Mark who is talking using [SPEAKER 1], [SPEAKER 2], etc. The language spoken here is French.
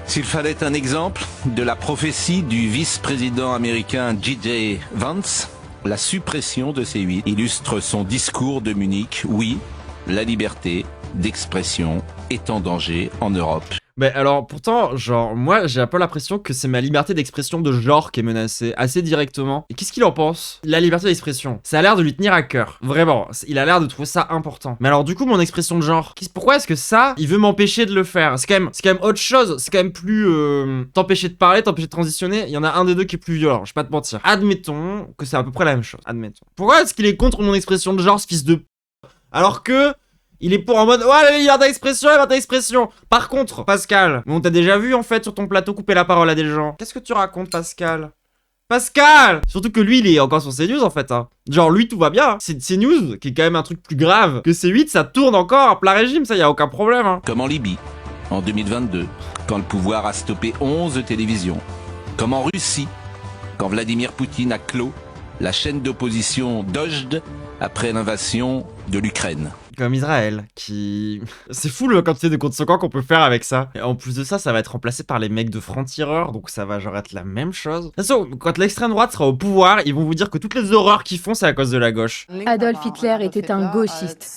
[SPEAKER 1] S'il fallait un exemple de la prophétie du vice-président américain J.D. Vance, la suppression de C8 illustre son discours de Munich. Oui, la liberté d'expression est en danger en Europe.
[SPEAKER 2] Mais alors, pourtant, genre, moi, j'ai un peu l'impression que c'est ma liberté d'expression de genre qui est menacée, assez directement. Et qu'est-ce qu'il en pense? La liberté d'expression. Ça a l'air de lui tenir à cœur. Vraiment, il a l'air de trouver ça important. Mais alors, du coup, mon expression de genre, pourquoi est-ce que ça, il veut m'empêcher de le faire? C'est quand même autre chose. C'est quand même plus, t'empêcher de parler, t'empêcher de transitionner. Il y en a un des deux qui est plus violent, je vais pas te mentir. Admettons que c'est à peu près la même chose. Admettons. Pourquoi est-ce qu'il est contre mon expression de genre, ce fils de p... Alors que... il est pour en mode, ouais, la liberté d'expression. Par contre, Pascal, on t'a déjà vu en fait sur ton plateau couper la parole à des gens. Qu'est-ce que tu racontes, Pascal? Pascal! Surtout que lui, il est encore sur CNews en fait. Hein. Genre, lui, tout va bien. Hein. C'est CNews, qui est quand même un truc plus grave que C8, ça tourne encore à plein régime, ça y a aucun problème. Hein.
[SPEAKER 1] Comme en Libye, en 2022, quand le pouvoir a stoppé 11 télévisions. Comme en Russie, quand Vladimir Poutine a clos la chaîne d'opposition Dojd après l'invasion de l'Ukraine.
[SPEAKER 2] Comme Israël, qui... C'est fou le quantité de contre son camp qu'on peut faire avec ça. Et en plus de ça, ça va être remplacé par les mecs de franc-tireurs, donc ça va genre être la même chose. De toute façon, quand l'extrême droite sera au pouvoir, ils vont vous dire que toutes les horreurs qu'ils font, c'est à cause de la gauche.
[SPEAKER 3] Adolf Hitler était un gauchiste.